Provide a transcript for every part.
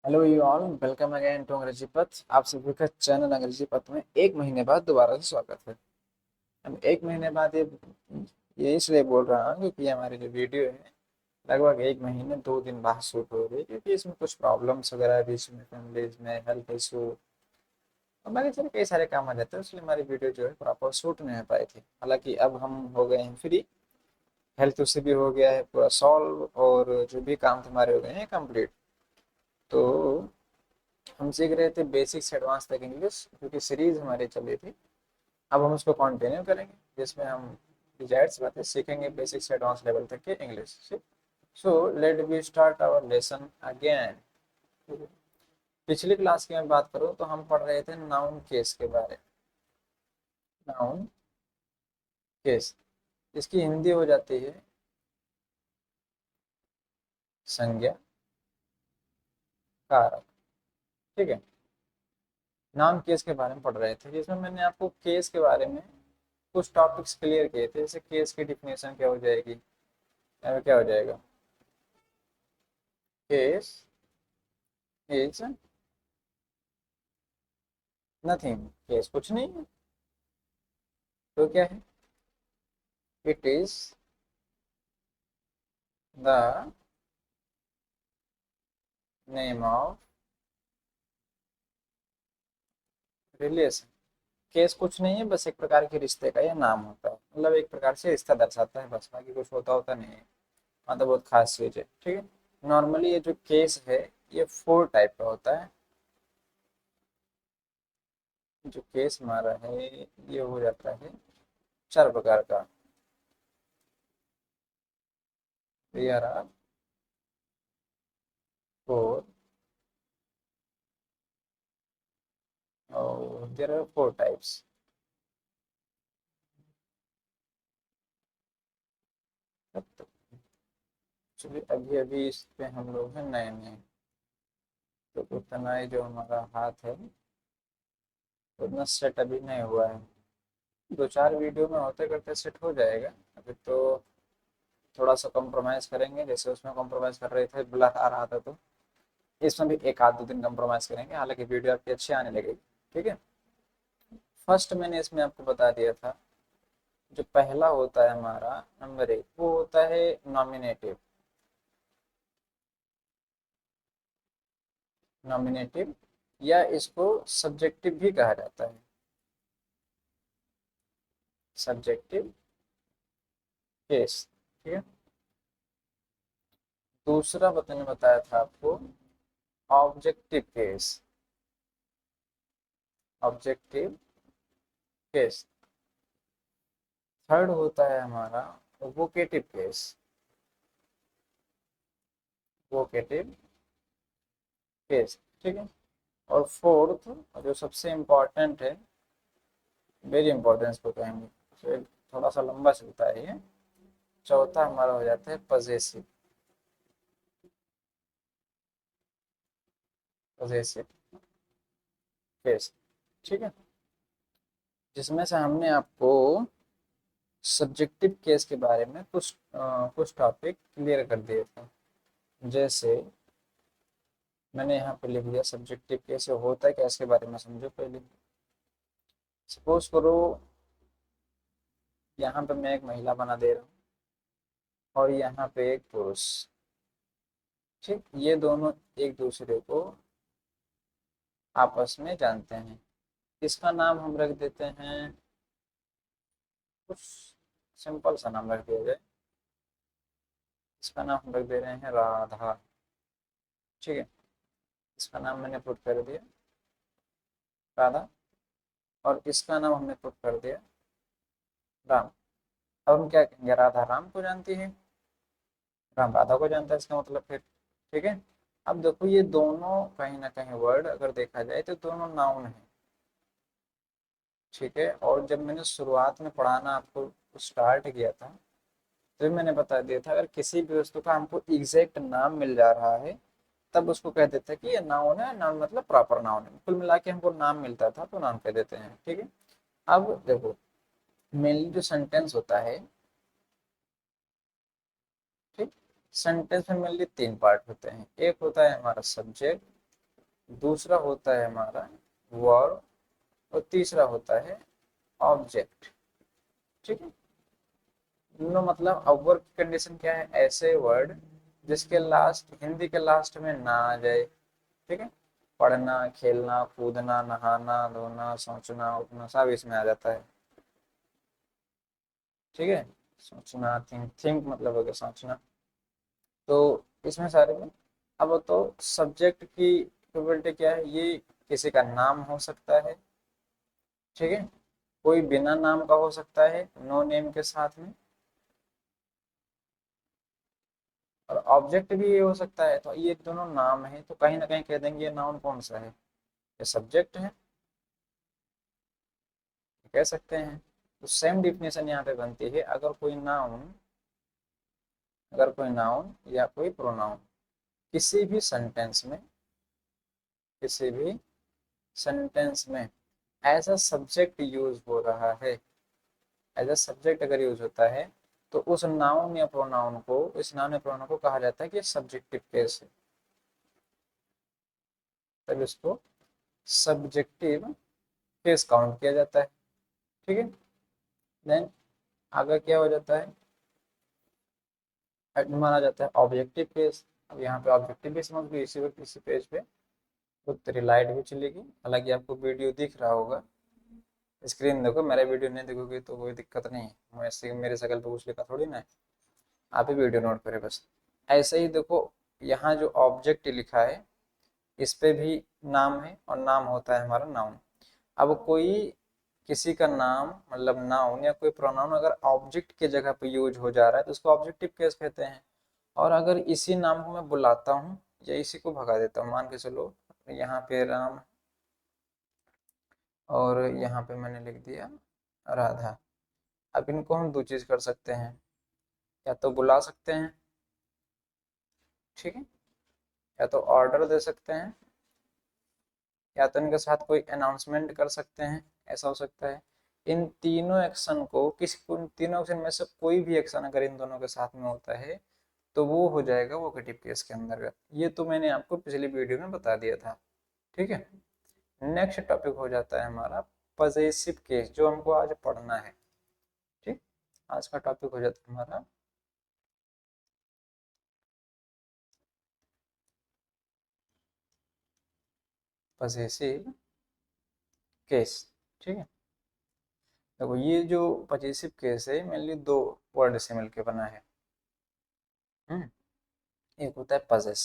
Hello you all, welcome again to Angrezi Path. आप सभी का चैनल अंग्रेजी पथ में एक महीने बाद दोबारा से स्वागत है। हम एक महीने बाद ये इसलिए बोल रहा हूँ क्योंकि ये हमारी जो वीडियो है लगभग एक महीने 2 दिन बाद शूट हो रही है, क्योंकि इसमें कुछ प्रॉब्लम्स वगैरह है बीच में, फैमिलीज में हेल्थ इशू और बाकी सारे कई सारे काम आ जाते हैं, इसलिए हमारी वीडियो जो है प्रॉपर शूट नहीं हो पाई थी। हालांकि अब हम हो गए हैं फ्री, हेल्थ इशू भी हो गया है पूरा सॉल्व और जो भी काम थे हमारे हो गए हैं कंप्लीट। तो हम सीख रहे थे बेसिक से एडवांस तक इंग्लिश, क्योंकि सीरीज हमारी चल रही थी। अब हम उसको कंटिन्यू करेंगे जिसमें हम डिजायर्ड सी बातें सीखेंगे बेसिक से एडवांस लेवल तक के इंग्लिश से। So let we start our lesson again. पिछली क्लास की मैं बात करूँ तो हम पढ़ रहे थे नाउन केस के बारे में। नाउन केस, इसकी हिंदी हो जाती है संज्ञा कारक। ठीक है, नाउन केस के बारे में पढ़ रहे थे जिसमें मैंने आपको केस के बारे में कुछ टॉपिक्स क्लियर किए थे। जैसे केस की डिफिनेशन क्या हो जाएगी, क्या हो जाएगा। केस इज नथिंग, केस कुछ नहीं है। तो क्या है, it is the name of relation. Case कुछ नहीं है, बस एक प्रकार के रिश्ते का यह नाम होता है, मतलब एक प्रकार से रिश्ता दर्शाता है, बस बाकी कुछ होता होता नहीं है। हाँ, तो बहुत खास चीज है। ठीक है, नॉर्मली ये जो केस है ये 4 टाइप का होता है। जो केस हमारा है ये हो जाता है 4 प्रकार का। देयर आर 4, और देयर आर 4 टाइप्स। चलिए, अभी अभी इस पे हम लोग हैं नए नए, तो उतना ही जो हमारा हाथ है उतना सेट अभी नहीं हुआ है। 2-4 वीडियो में होते करते सेट हो जाएगा। अभी तो थोड़ा सा कॉम्प्रोमाइज करेंगे, जैसे उसमें कॉम्प्रोमाइज कर रहे थे ब्लर आ रहा था, तो इसमें भी एक आध 2 दिन कॉम्प्रोमाइज करेंगे, हालांकि वीडियो आपकी अच्छी आने लगेगी। ठीक है, फर्स्ट मैंने इसमें आपको बता दिया था, जो पहला होता है हमारा नंबर 1 वो होता है नॉमिनेटिव। नॉमिनेटिव या इसको सब्जेक्टिव भी कहा जाता है, सब्जेक्टिव केस। ठीक है, दूसरा मैंने बताया था आपको objective case. Objective case. Third होता है हमारा वोकेटिव केस। Vocative case. ठीक है, और फोर्थ जो सबसे इम्पोर्टेंट है, वेरी इंपॉर्टेंट इसको कहेंगे, तो थोड़ा सा लंबा चलता है ये, चौथा हमारा हो जाता है पजेसिव। Possessive case. ठीक है, जिसमें से हमने आपको सब्जेक्टिव केस के बारे में कुछ टॉपिक क्लियर कर दिए थे। जैसे मैंने यहाँ पे लिख दिया सब्जेक्टिव केस होता है क्या, इसके बारे में समझो पहले। सपोज करो यहाँ पे मैं एक महिला बना दे रहा हूँ और यहाँ पे एक पुरुष। ठीक, ये दोनों एक दूसरे को आपस में जानते हैं। इसका नाम हम रख देते हैं, कुछ सिंपल सा नाम रख दिया जाए। इसका नाम हम रख दे रहे हैं राधा। ठीक है, इसका नाम मैंने पुट कर दिया राधा, और इसका नाम हमने पुट कर दिया राम। अब हम क्या कहेंगे, राधा राम को जानती है, राम राधा को जानता है, इसका मतलब फिर। ठीक है, अब देखो ये दोनों कहीं ना कहीं वर्ड अगर देखा जाए तो दोनों नाउन है। ठीक है, और जब मैंने शुरुआत में पढ़ाना आपको स्टार्ट किया था तो मैंने बता दिया था, अगर किसी भी वस्तु का हमको एग्जैक्ट नाम मिल जा रहा है तब उसको कह देते हैं कि ये नाउन है। नाउन मतलब प्रॉपर नाउन है, कुल मिला के हमको नाम मिलता था तो नाम कह देते हैं। ठीक है, अब देखो मेनली जो सेंटेंस होता है, ठीक, सेंटेंस में मेनली 3 पार्ट होते हैं। एक होता है हमारा सब्जेक्ट, दूसरा होता है हमारा वर्ब, और तीसरा होता है ऑब्जेक्ट। ठीक है, नो मतलब अब वर्ब की कंडीशन क्या है, ऐसे वर्ड जिसके लास्ट, हिंदी के लास्ट में ना आ जाए। ठीक है, पढ़ना, खेलना, कूदना, नहाना, धोना, सोचना, उठना, सब इसमें आ जाता है। ठीक है, सोचना, थिंक, थिंक मतलब हो गया सोचना। तो इसमें सारे में, अब तो सब्जेक्ट की प्रोबेबिलिटी क्या है, ये किसी का नाम हो सकता है। ठीक है, कोई बिना नाम का हो सकता है, नो नेम के साथ में, और ऑब्जेक्ट भी ये हो सकता है। तो ये दोनों नाम है, तो कहीं ना कहीं कह देंगे ये नाउन कौन सा है, ये सब्जेक्ट है, कह सकते हैं। तो सेम डिफिनेशन यहाँ पे बनती है, अगर कोई नाउन या कोई प्रोनाउन किसी भी सेंटेंस में, किसी भी सेंटेंस में एज अ सब्जेक्ट यूज हो रहा है, एज अ सब्जेक्ट अगर यूज होता है, तो उस नाउन या प्रोनाउन को, इस नाउन या प्रोनाउन को कहा जाता है कि सब्जेक्टिव केस है। तब इसको सब्जेक्टिव केस काउंट किया जाता है। ठीक है, देन आगे क्या हो जाता है, माना जाता है ऑब्जेक्टिव केस। अब यहाँ पे ऑब्जेक्टिव केस समझ गए, इसी वक्त इसी पेज पे तो तेरी लाइट भी चलेगी, हालांकि आपको वीडियो दिख रहा होगा, स्क्रीन देखो, मेरा वीडियो नहीं देखोगे तो कोई दिक्कत नहीं है, वैसे मेरे शकल पे कुछ लिखा थोड़ी ना है, आप ही वीडियो नोट करें बस। ऐसे ही देखो, यहाँ जो ऑब्जेक्ट लिखा है इस पे भी नाम है, और नाम होता है हमारा नाउन। अब कोई किसी का नाम मतलब नाउन या कोई प्रोनाउन अगर ऑब्जेक्ट के जगह पे यूज हो जा रहा है तो उसको ऑब्जेक्टिव केस कहते हैं। और अगर इसी नाम को मैं बुलाता हूँ या इसी को भगा देता हूँ, मान के चलो यहाँ पे राम, और यहाँ पे मैंने लिख दिया राधा। अब इनको हम दो चीज कर सकते हैं, या तो बुला सकते हैं, ठीक है, या तो ऑर्डर दे सकते हैं, या तो इनके साथ कोई अनाउंसमेंट कर सकते हैं, ऐसा हो सकता है। इन तीनों एक्शन को, इन तीनों एक्शन में से कोई भी एक्शन अगर इन दोनों के साथ में होता है तो वो हो जाएगा वोकेटिव केस के अंतर्गत। ये तो मैंने आपको पिछली वीडियो में बता दिया था। ठीक है, नेक्स्ट टॉपिक हो जाता है हमारा पजेसिव केस, जो हमको आज पढ़ना है। ठीक, आज का टॉपिक हो जाता है हमारा पजेसिव केस। ठीक है, देखो ये जो पजेसिव केस है मेनली दो वर्ड से मिलकर बना है। हम्म, एक होता है पजेस,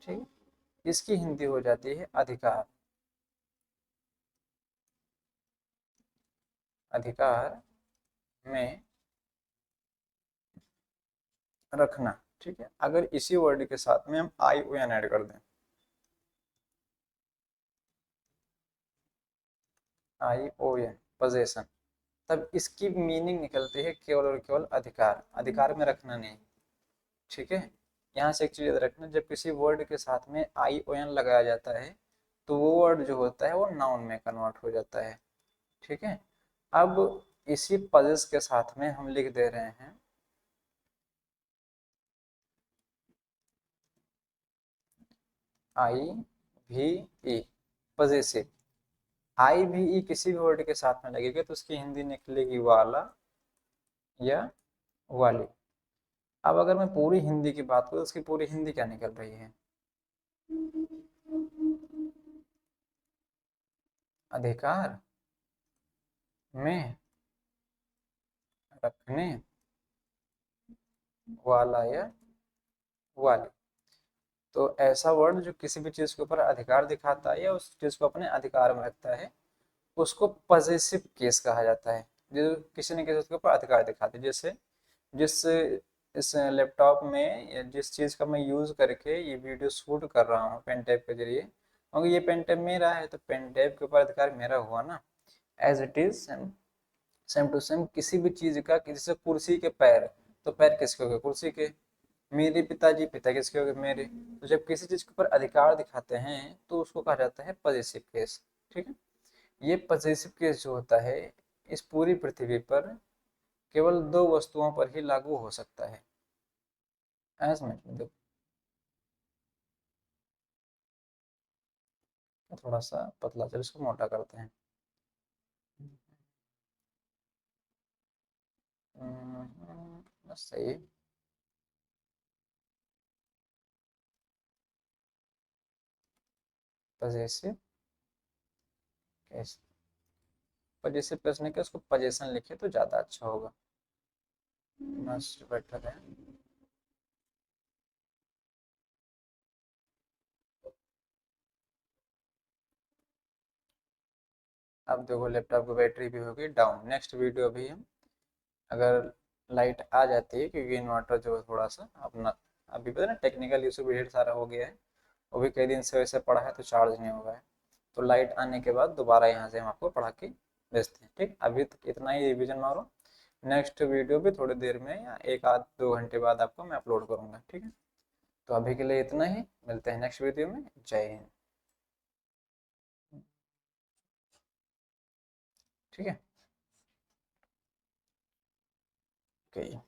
ठीक है, इसकी हिंदी हो जाती है अधिकार, अधिकार में रखना। ठीक है, अगर इसी वर्ड के साथ में हम आई ओ एन ऐड कर दें, आई ओ एन, पोजेशन, तब इसकी मीनिंग निकलती है केवल और केवल अधिकार, अधिकार में रखना नहीं। ठीक है, यहाँ से एक चीज याद रखना, जब किसी वर्ड के साथ में आई ओ एन लगाया जाता है तो वो वर्ड जो होता है वो नाउन में कन्वर्ट हो जाता है। ठीक है, अब इसी पजेस के साथ में हम लिख दे रहे हैं आई भी ई, पजेसिव। आई भी ई किसी भी वर्ड के साथ में लगेगा तो उसकी हिंदी निकलेगी वाला या वाली। अब अगर मैं पूरी हिंदी की बात करूँ तो उसकी पूरी हिंदी क्या निकल रही है, अधिकार में रखने वाला या वाली। तो ऐसा वर्ड जो किसी भी चीज के ऊपर अधिकार दिखाता है या उस चीज को अपने अधिकार में रखता है, उसको पजेसिव केस कहा जाता है। जो किसी न किसी के ऊपर अधिकार दिखाते हैं, जैसे जिस इस लैपटॉप में या जिस चीज़ का मैं यूज़ करके ये वीडियो शूट कर रहा हूँ पेन टेप के जरिए, क्योंकि ये पेन टेप मेरा है तो पेन टेप के ऊपर अधिकार मेरा हुआ ना। As it is same, same to same किसी भी चीज़ का, जैसे कुर्सी के पैर, तो पैर किसके हो गए, कुर्सी के। मेरे पिताजी, पिता किसके हो गए, मेरे। तो जब किसी चीज़ के ऊपर अधिकार दिखाते हैं तो उसको कहा जाता है पजेसिव केस। ठीक है, ये पजेसिव केस जो होता है इस पूरी पृथ्वी पर केवल दो वस्तुओं पर ही लागू हो सकता है। ऐसे में देखो, थोड़ा सा पतला, चलो इसको मोटा करते हैं। बस सही है। पजेसिव कैसे, पजेसिव प्लस नहीं, क्या उसको पजेशन लिखे तो ज़्यादा अच्छा होगा। मस्ट बेटर है। अब देखो लैपटॉप की बैटरी भी होगी डाउन। नेक्स्ट वीडियो भी हम, अगर लाइट आ जाती है, क्योंकि इन्वर्टर जो है थोड़ा सा अपना, अभी पता ना टेक्निकल इशू भी ढेर सारा हो गया है, वो भी कई दिन से वैसे पड़ा है तो चार्ज नहीं होगा है। तो लाइट आने के बाद दोबारा यहाँ से हम आपको पढ़ा के भेजते हैं। ठीक, अभी तक इतना ही रिवीजन मारो। नेक्स्ट वीडियो भी थोड़ी देर में या एक आध 2 घंटे बाद आपको मैं अपलोड करूँगा। ठीक है, तो अभी के लिए इतना ही, मिलते हैं नेक्स्ट वीडियो में। जय हिंद। ठीक है। ओके।